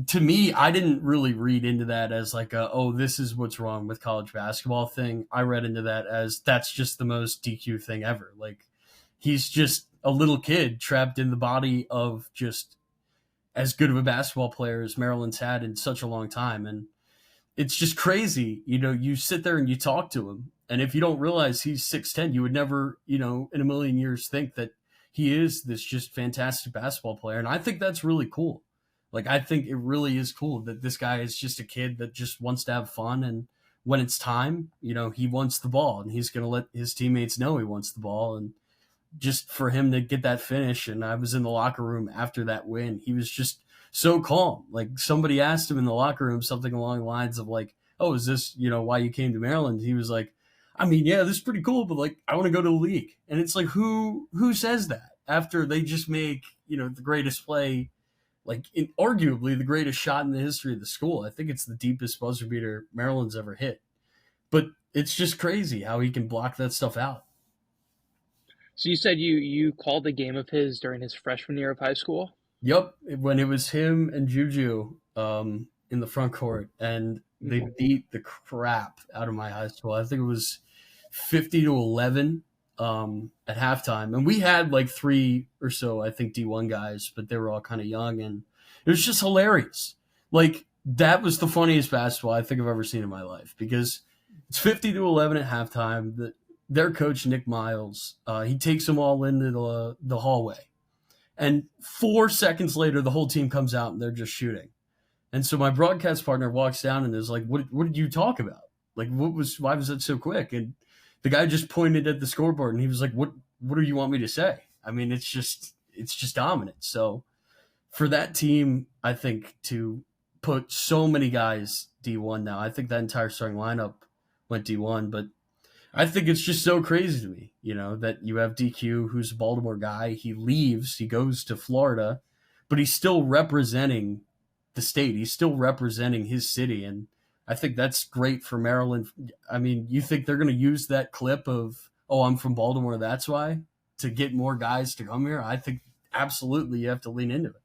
to me, I didn't really read into that as like this is what's wrong with college basketball thing. I read into that as that's just the most DQ thing ever. Like, he's just a little kid trapped in the body of just as good of a basketball player as Maryland's had in such a long time. And it's just crazy. You sit there and you talk to him, and if you don't realize he's 6'10", you would never, in a million years think that he is this just fantastic basketball player. And I think that's really cool. Like, I think it really is cool that this guy is just a kid that just wants to have fun. And when it's time, he wants the ball, and he's going to let his teammates know he wants the ball. And just for him to get that finish, and I was in the locker room after that win, he was just so calm. Like, somebody asked him in the locker room something along the lines of like, oh, is this, why you came to Maryland? He was like, I mean, yeah, this is pretty cool, but like, I want to go to the league. And it's like, who says that after they just make, the greatest play, like arguably the greatest shot in the history of the school? I think it's the deepest buzzer beater Maryland's ever hit. But it's just crazy how he can block that stuff out. So you said you called a game of his during his freshman year of high school? Yep, when it was him and Juju in the front court, and they beat the crap out of my high school. I think it was 50-11 at halftime. And we had like 3 or so, I think, D1 guys, but they were all kind of young, and it was just hilarious. Like, that was the funniest basketball I think I've ever seen in my life, because it's 50-11 at halftime. Their coach, Nick Miles, he takes them all into the hallway. And 4 seconds later, the whole team comes out and they're just shooting. And so my broadcast partner walks down and is like, what did you talk about? Like, why was that so quick? And the guy just pointed at the scoreboard and he was like, what do you want me to say? I mean, it's just dominant. So for that team, I think, to put so many guys D1 now, I think that entire starting lineup went D1, but I think it's just so crazy to me, that you have DQ, who's a Baltimore guy. He leaves, he goes to Florida, but he's still representing the state. He's still representing his city. And I think that's great for Maryland. I mean, you think they're going to use that clip of, oh, I'm from Baltimore, that's why, to get more guys to come here? I think absolutely you have to lean into it.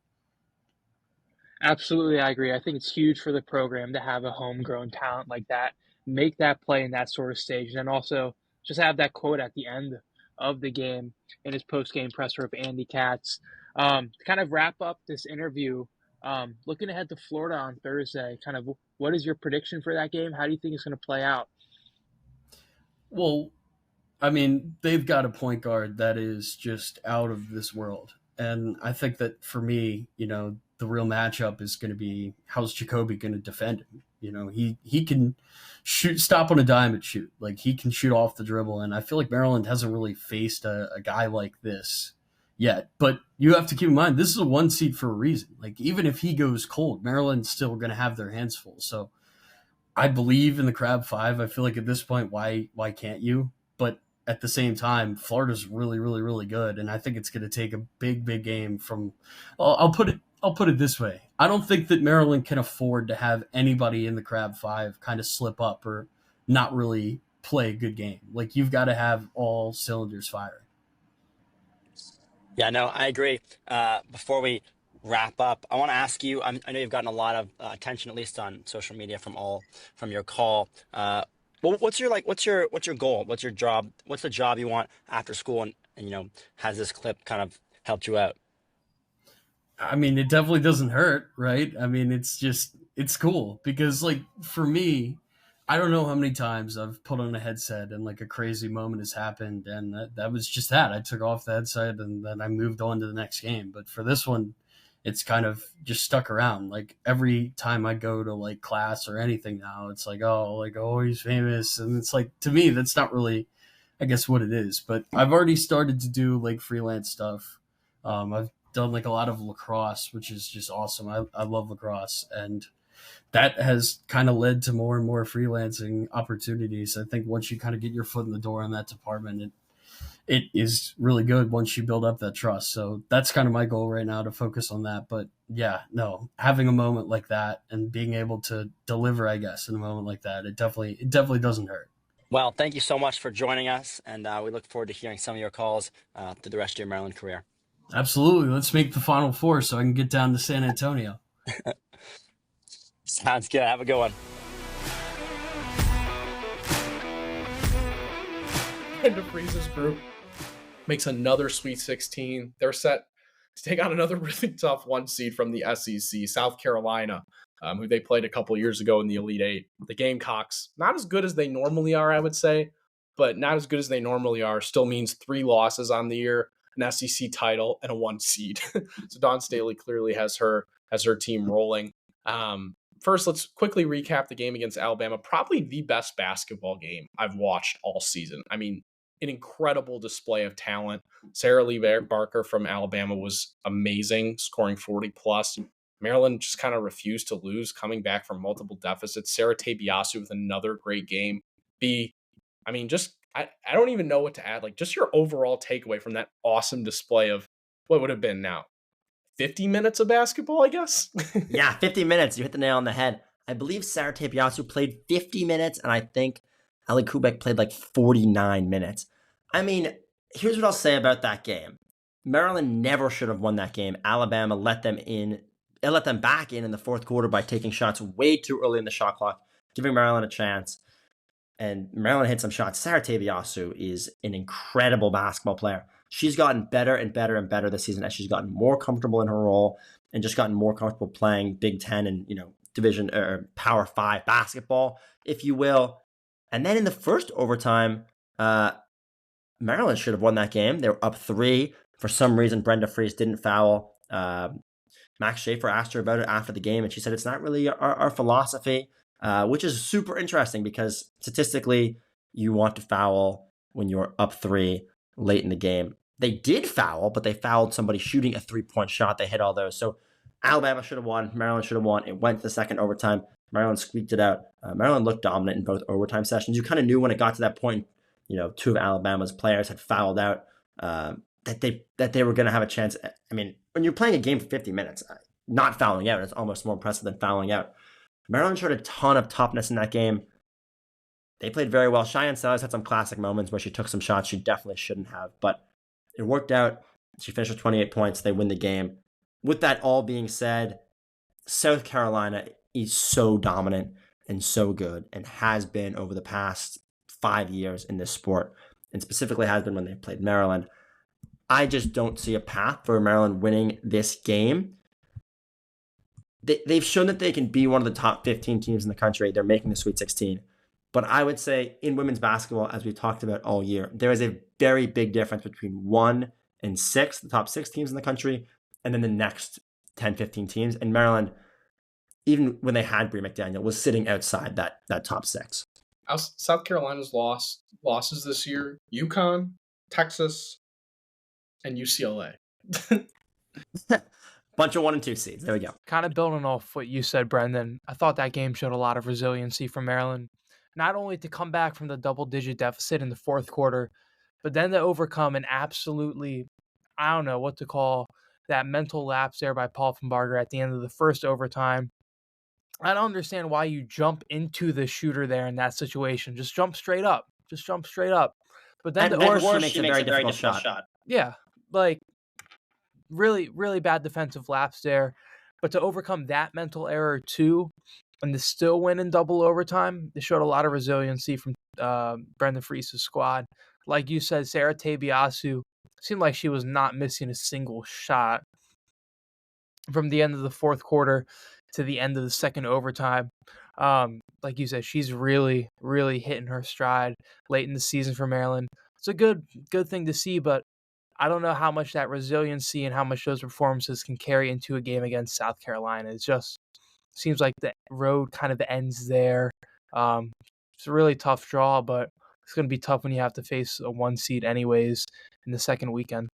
Absolutely, I agree. I think it's huge for the program to have a homegrown talent like that, make that play in that sort of stage, and then also just have that quote at the end of the game in his post-game presser of Andy Katz. To kind of wrap up this interview, looking ahead to Florida on Thursday, kind of what is your prediction for that game? How do you think it's going to play out? Well, I mean, they've got a point guard that is just out of this world. And I think that for me, the real matchup is going to be, how's Jacoby going to defend him? He can stop on a dime and shoot. Like, he can shoot off the dribble. And I feel like Maryland hasn't really faced a guy like this yet. But you have to keep in mind, this is a 1 seed for a reason. Like, even if he goes cold, Maryland's still going to have their hands full. So I believe in the Crab 5. I feel like at this point, why can't you? But at the same time, Florida's really, really, really good. And I think it's going to take a big, big game from – I'll put it this way. I don't think that Maryland can afford to have anybody in the Crab 5 kind of slip up or not really play a good game. Like, you've got to have all cylinders firing. Yeah, no, I agree. Before we wrap up, I want to ask you, I know you've gotten a lot of attention, at least on social media, from your call. What's your goal? What's your job? What's the job you want after school? And has this clip kind of helped you out? I mean, it definitely doesn't hurt, right? I mean, it's cool because, like, for me, I don't know how many times I've put on a headset and like a crazy moment has happened, and that was just that. I took off the headset and then I moved on to the next game. But for this one, it's kind of just stuck around. Like, every time I go to like class or anything now, it's like, oh, he's famous. And it's like, to me, that's not really, I guess, what it is. But I've already started to do like freelance stuff. I've done like a lot of lacrosse, which is just awesome. I love lacrosse, and that has kind of led to more and more freelancing opportunities. I think once you kind of get your foot in the door in that department, it is really good once you build up that trust. So that's kind of my goal right now, to focus on that. But yeah, no, having a moment like that and being able to deliver, I guess, in a moment like that, it definitely doesn't hurt. Well, thank you so much for joining us, and we look forward to hearing some of your calls through the rest of your Maryland career. Absolutely. Let's make the Final Four so I can get down to San Antonio. Sounds good. Have a good one. Brenda Freeze's group makes another Sweet 16. They're set to take on another really tough 1 seed from the SEC, South Carolina, who they played a couple years ago in the Elite Eight. The Gamecocks, not as good as they normally are, I would say, but not as good as they normally are still means 3 losses on the year, an SEC title, and a 1 seed. So Dawn Staley clearly has her team rolling. First, let's quickly recap the game against Alabama. Probably the best basketball game I've watched all season. I mean, an incredible display of talent. Sarah Lee Barker from Alabama was amazing, scoring 40 plus. Maryland just kind of refused to lose, coming back from multiple deficits. Sarah Tabiasu with another great game. I don't even know what to add. Like, just your overall takeaway from that awesome display of what would have been now 50 minutes of basketball, I guess. Yeah, 50 minutes. You hit the nail on the head. I believe Sarah Tapiasu played 50 minutes, and I think Ali Kubek played like 49 minutes. I mean, here's what I'll say about that game. Maryland never should have won that game. Alabama let them back in the fourth quarter by taking shots way too early in the shot clock, giving Maryland a chance. And Maryland hit some shots. Sarah Tabiasu is an incredible basketball player. She's gotten better and better and better this season as she's gotten more comfortable in her role and just gotten more comfortable playing Big Ten and, Division or Power 5 basketball, if you will. And then in the first overtime, Maryland should have won that game. They were up 3. For some reason, Brenda Fries didn't foul. Max Schaefer asked her about it after the game, and she said it's not really our philosophy, which is super interesting because statistically, you want to foul when you're up 3 late in the game. They did foul, but they fouled somebody shooting a 3-point shot. They hit all those. So Alabama should have won. Maryland should have won. It went to the second overtime. Maryland squeaked it out. Maryland looked dominant in both overtime sessions. You kind of knew when it got to that point, 2 of Alabama's players had fouled out, that they were going to have a chance. I mean, when you're playing a game for 50 minutes, not fouling out is almost more impressive than fouling out. Maryland showed a ton of toughness in that game. They played very well. Cheyenne Sellers had some classic moments where she took some shots she definitely shouldn't have, but it worked out. She finished with 28 points. They win the game. With that all being said, South Carolina is so dominant and so good and has been over the past 5 years in this sport, and specifically has been when they played Maryland. I just don't see a path for Maryland winning this game. They've shown that they can be one of the top 15 teams in the country. They're making the Sweet 16. But I would say in women's basketball, as we've talked about all year, there is a very big difference between 1 and 6, the top 6 teams in the country, and then the next 10, 15 teams. And Maryland, even when they had Bree McDaniel, was sitting outside that top 6. South Carolina's losses this year: UConn, Texas, and UCLA. Bunch of 1 and 2 seeds. There we go. Kind of building off what you said, Brendan, I thought that game showed a lot of resiliency from Maryland. Not only to come back from the double-digit deficit in the fourth quarter, but then to overcome an absolutely, I don't know what to call that mental lapse there by Paul Barger at the end of the first overtime. I don't understand why you jump into the shooter there in that situation. Just jump straight up. But then she makes a very difficult shot. Yeah, like really, really bad defensive lapse there. But to overcome that mental error too, and to still win in double overtime, they showed a lot of resiliency from Brenda Fries' squad. Like you said, Sarah Tabiasu seemed like she was not missing a single shot from the end of the fourth quarter to the end of the second overtime. Like you said, she's really, really hitting her stride late in the season for Maryland. It's a good thing to see, but I don't know how much that resiliency and how much those performances can carry into a game against South Carolina. It just seems like the road kind of ends there. It's a really tough draw, but it's going to be tough when you have to face a 1 seed anyways in the second weekend.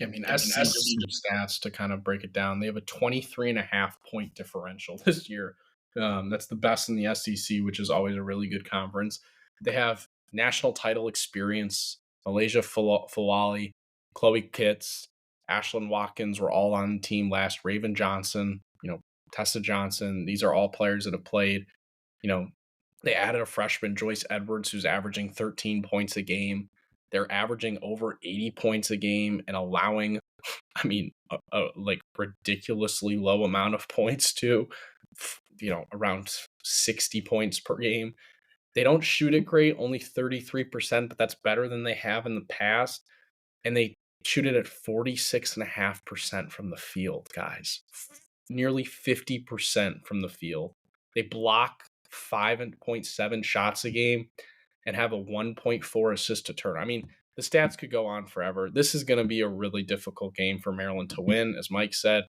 I mean, SC stats to kind of break it down. They have a 23.5 point differential this year. That's the best in the SEC, which is always a really good conference. They have national title experience. Malaysia Falali, Chloe Kitts, Ashlyn Watkins were all on the team last. Raven Johnson, Tessa Johnson. These are all players that have played. They added a freshman, Joyce Edwards, who's averaging 13 points a game. They're averaging over 80 points a game and allowing, a ridiculously low amount of points too. Around 60 points per game. They don't shoot it great, only 33%, but that's better than they have in the past. And they shoot it at 46.5% from the field, guys. Nearly 50% from the field. They block 5.7 shots a game and have a 1.4 assist to turn. I mean, the stats could go on forever. This is going to be a really difficult game for Maryland to win, as Mike said.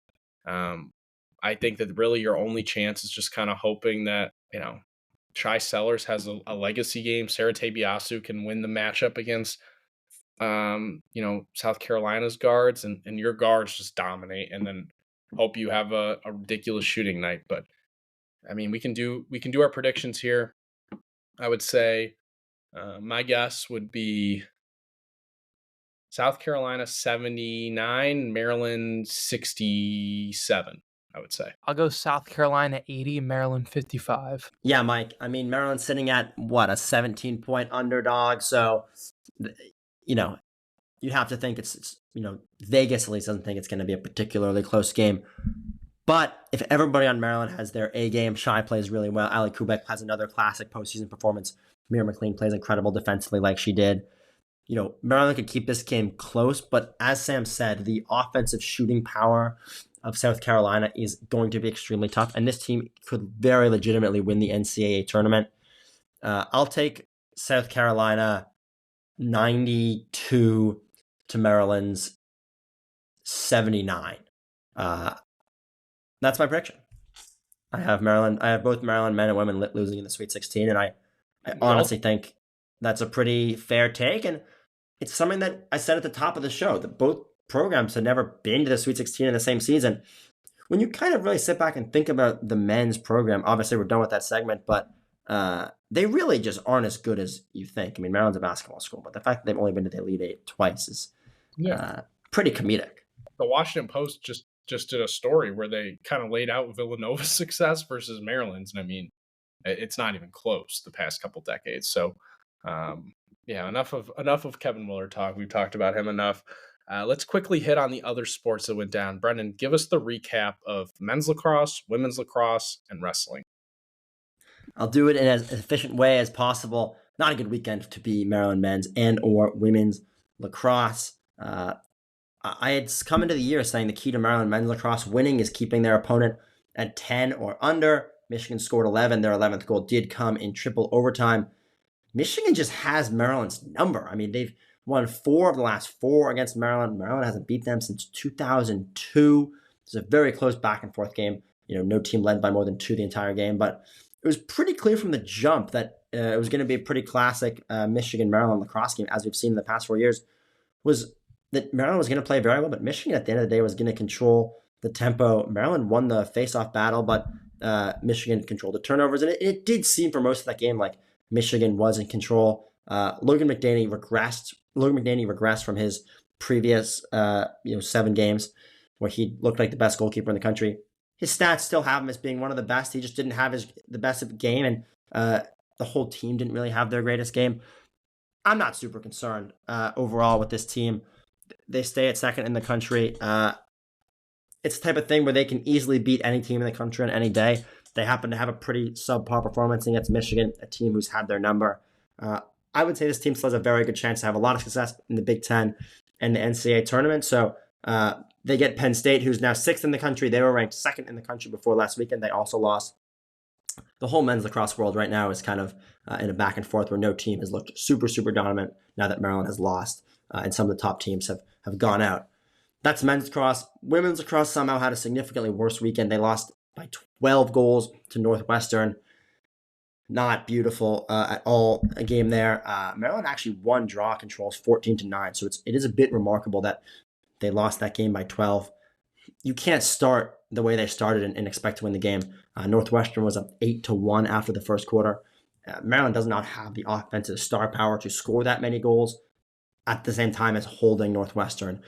I think that really your only chance is just kind of hoping that, Shai Sellers has a legacy game. Sarah Tabiasu can win the matchup against, South Carolina's guards, and your guards just dominate, and then hope you have a ridiculous shooting night. But I mean, we can do our predictions here. I would say my guess would be South Carolina 79, Maryland 67. I would say. I'll go South Carolina 80, Maryland 55. Yeah, Mike. I mean, Maryland's sitting at, a 17-point underdog. So, you have to think it's Vegas at least doesn't think it's going to be a particularly close game. But if everybody on Maryland has their A game, Shai plays really well. Ali Kubek has another classic postseason performance. Mira McLean plays incredible defensively like she did. Maryland could keep this game close, but as Sam said, the offensive shooting power of South Carolina is going to be extremely tough, and this team could very legitimately win the NCAA tournament. I'll take South Carolina 92 to Maryland's 79. That's my prediction. I have both Maryland men and women losing in the Sweet 16, and I honestly think that's a pretty fair take, and it's something that I said at the top of the show, that both programs had never been to the Sweet 16 in the same season. When you kind of really sit back and think about the men's program, obviously we're done with that segment, but they really just aren't as good as you think. I mean, Maryland's a basketball school, but the fact that they've only been to the Elite Eight twice is pretty comedic. The Washington Post just did a story where they kind of laid out Villanova's success versus Maryland's, and I mean, it's not even close the past couple decades. So, enough of Kevin Willard talk. We've talked about him enough. Let's quickly hit on the other sports that went down. Brendan, give us the recap of men's lacrosse, women's lacrosse, and wrestling. I'll do it in as efficient way as possible. Not a good weekend to be Maryland men's and or women's lacrosse. I had come into the year saying the key to Maryland men's lacrosse winning is keeping their opponent at 10 or under. Michigan scored 11. Their 11th goal did come in triple overtime. Michigan just has Maryland's number. I mean, they've won 4 of the last 4 against Maryland. Maryland hasn't beat them since 2002. It's a very close back and forth game. No team led by more than 2 the entire game, but it was pretty clear from the jump that it was going to be a pretty classic Michigan-Maryland lacrosse game, as we've seen in the past 4 years, was that Maryland was going to play very well, but Michigan at the end of the day was going to control the tempo. Maryland won the face-off battle, but Michigan controlled the turnovers, and it did seem for most of that game like Michigan was in control. Logan McDaney regressed from his previous 7 games where he looked like the best goalkeeper in the country. His stats still have him as being one of the best. He just didn't have the best of the game, and the whole team didn't really have their greatest game. I'm not super concerned overall with this team. They stay at second in the country. It's the type of thing where they can easily beat any team in the country on any day. They happen to have a pretty subpar performance against Michigan, a team who's had their number. I would say this team still has a very good chance to have a lot of success in the Big Ten and the NCAA tournament. So they get Penn State, who's now 6th in the country. They were ranked 2nd in the country before last weekend. They also lost. The whole men's lacrosse world right now is kind of in a back and forth where no team has looked super, super dominant now that Maryland has lost and some of the top teams have gone out. That's men's lacrosse. Women's lacrosse somehow had a significantly worse weekend. They lost by 12 goals to Northwestern. Not beautiful at all, a game there. Maryland actually won draw controls 14-9, so it is a bit remarkable that they lost that game by 12. You can't start the way they started and expect to win the game. Northwestern was up 8-1 after the first quarter. Maryland does not have the offensive star power to score that many goals at the same time as holding Northwestern.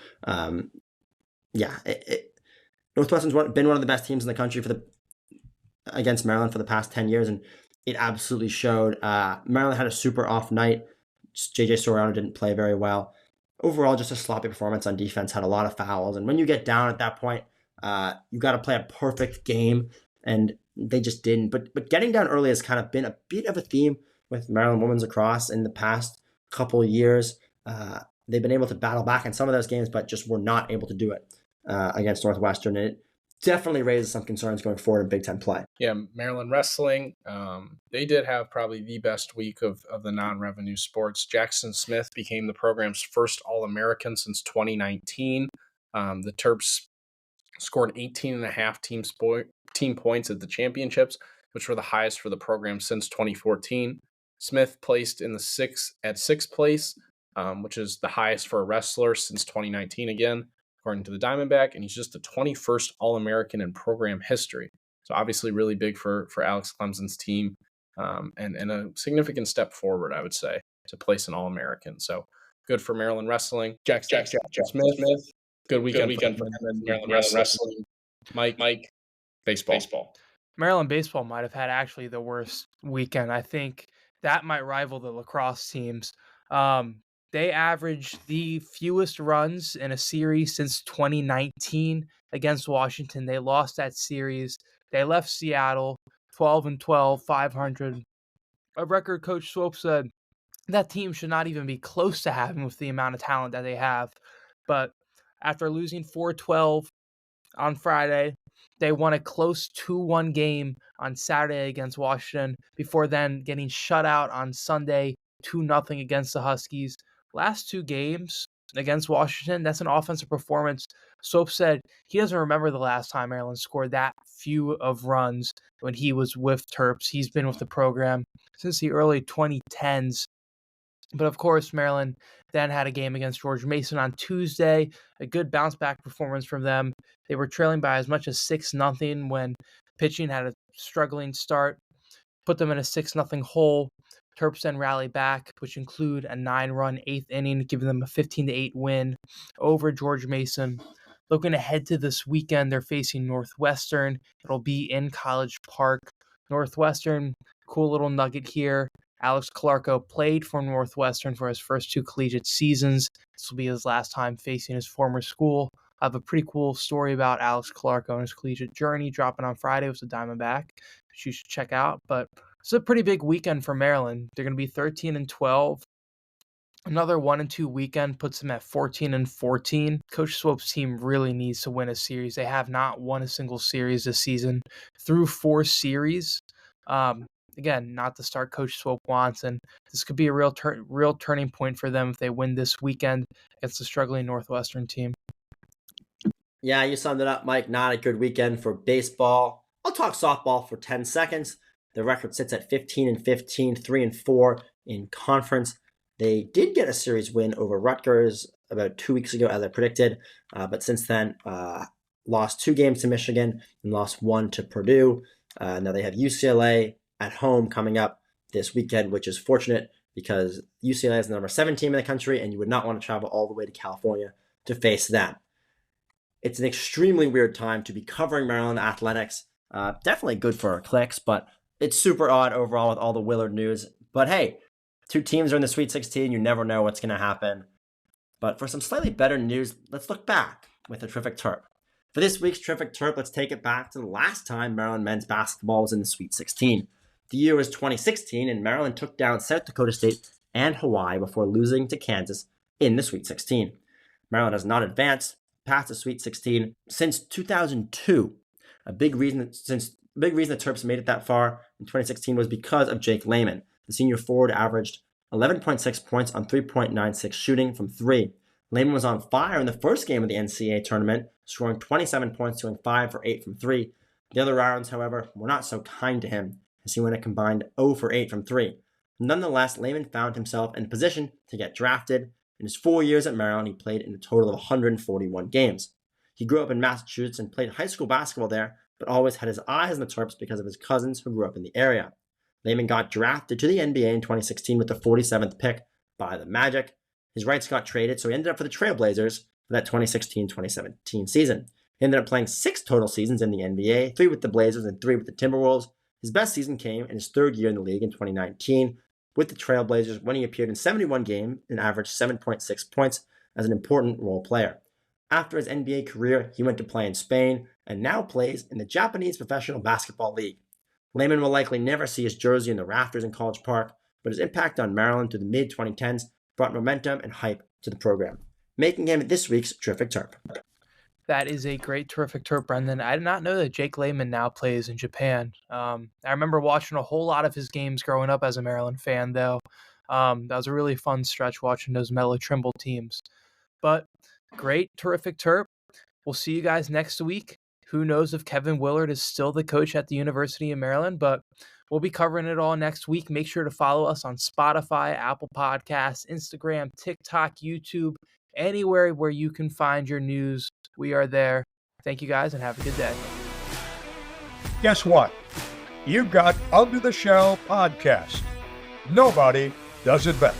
Northwestern's been one of the best teams in the country against Maryland for the past 10 years, and it absolutely showed. Maryland had a super off night. JJ Soriano didn't play very well. Overall, just a sloppy performance on defense, had a lot of fouls. And when you get down at that point, you got to play a perfect game, and they just didn't. But getting down early has kind of been a bit of a theme with Maryland women's lacrosse in the past couple of years. they've been able to battle back in some of those games, but just were not able to do it against Northwestern. And it definitely raises some concerns going forward in Big Ten play. Yeah, Maryland wrestling, they did have probably the best week of the non-revenue sports. Jackson Smith became the program's first All-American since 2019. The Terps scored 18.5 team points at the championships, which were the highest for the program since 2014. Smith placed in the sixth place, which is the highest for a wrestler since 2019 again, according to the Diamondback, and he's just the 21st All-American in program history. So obviously really big for Alex Clemson's team, and a significant step forward, I would say, to place an All-American. So good for Maryland wrestling. Jackson Smith. Good weekend for Maryland wrestling. Mike, baseball. Maryland baseball might have had actually the worst weekend. I think that might rival the lacrosse teams. They averaged the fewest runs in a series since 2019 against Washington. They lost that series. They left Seattle 12-12, 500. A record coach Swope said that team should not even be close to having with the amount of talent that they have. But after losing 4-12 on Friday, they won a close 2-1 game on Saturday against Washington before then getting shut out on Sunday 2-0 against the Huskies. Last two games against Washington, that's an offensive performance. Swope said he doesn't remember the last time Maryland scored that few of runs when he was with Terps. He's been with the program since the early 2010s. But of course, Maryland then had a game against George Mason on Tuesday, a good bounce-back performance from them. They were trailing by as much as 6-0 when pitching had a struggling start, put them in a 6-0 hole. Terps then rallied back, which include a 9-run 8th inning, giving them a 15-8 win over George Mason. Looking ahead to this weekend, they're facing Northwestern. It'll be in College Park. Northwestern, cool little nugget here. Alex Clarko played for Northwestern for his first two collegiate seasons. This will be his last time facing his former school. I have a pretty cool story about Alex Clarko and his collegiate journey dropping on Friday with the Diamondback, which you should check out. But it's a pretty big weekend for Maryland. They're going to be 13-12. Another 1-2 weekend puts them at 14-14. Coach Swope's team really needs to win a series. They have not won a single series this season through 4 series. Again, not the start Coach Swope wants, and this could be a real turning point for them if they win this weekend against the struggling Northwestern team. Yeah, you summed it up, Mike. Not a good weekend for baseball. I'll talk softball for 10 seconds. The record sits at 15-15, 3-4 in conference. They did get a series win over Rutgers about 2 weeks ago, as I predicted, but since then lost 2 games to Michigan and lost 1 to Purdue. Now they have UCLA at home coming up this weekend, which is fortunate because UCLA is the number 7 team in the country, and you would not want to travel all the way to California to face them. It's an extremely weird time to be covering Maryland athletics. Definitely good for our clicks, but it's super odd overall with all the Willard news. But hey, 2 teams are in the Sweet 16. You never know what's going to happen. But for some slightly better news, let's look back with a terrific Terp. For this week's terrific Terp, let's take it back to the last time Maryland men's basketball was in the Sweet 16. The year was 2016, and Maryland took down South Dakota State and Hawaii before losing to Kansas in the Sweet 16. Maryland has not advanced past the Sweet 16 since 2002. A big reason the Terps made it that far in 2016 was because of Jake Layman. The senior forward averaged 11.6 points on 3.96 shooting from 3. Layman was on fire in the first game of the NCAA tournament, scoring 27 points, doing 5 for 8 from 3. The other rounds, however, were not so kind to him, as he went a combined 0 for 8 from 3. Nonetheless, Layman found himself in position to get drafted. In his 4 years at Maryland, he played in a total of 141 games. He grew up in Massachusetts and played high school basketball there, but always had his eyes on the Terps because of his cousins who grew up in the area. Layman got drafted to the NBA in 2016 with the 47th pick by the Magic. His rights got traded, so he ended up for the Trailblazers for that 2016-2017 season. He ended up playing 6 total seasons in the NBA, 3 with the Blazers and 3 with the Timberwolves. His best season came in his 3rd year in the league in 2019 with the Trailblazers, when he appeared in 71 games and averaged 7.6 points as an important role player. After his NBA career, he went to play in Spain and now plays in the Japanese Professional Basketball League. Layman will likely never see his jersey in the rafters in College Park, but his impact on Maryland through the mid-2010s brought momentum and hype to the program, making him this week's Terrific Terp. That is a great, terrific terp, Brendan. I did not know that Jake Layman now plays in Japan. I remember watching a whole lot of his games growing up as a Maryland fan, though. That was a really fun stretch watching those Mellow Trimble teams. But great, terrific terp. We'll see you guys next week. Who knows if Kevin Willard is still the coach at the University of Maryland, but we'll be covering it all next week. Make sure to follow us on Spotify, Apple Podcasts, Instagram, TikTok, YouTube, anywhere where you can find your news. We are there. Thank you guys and have a good day. Guess what? You got Under the Shell Podcast. Nobody does it better.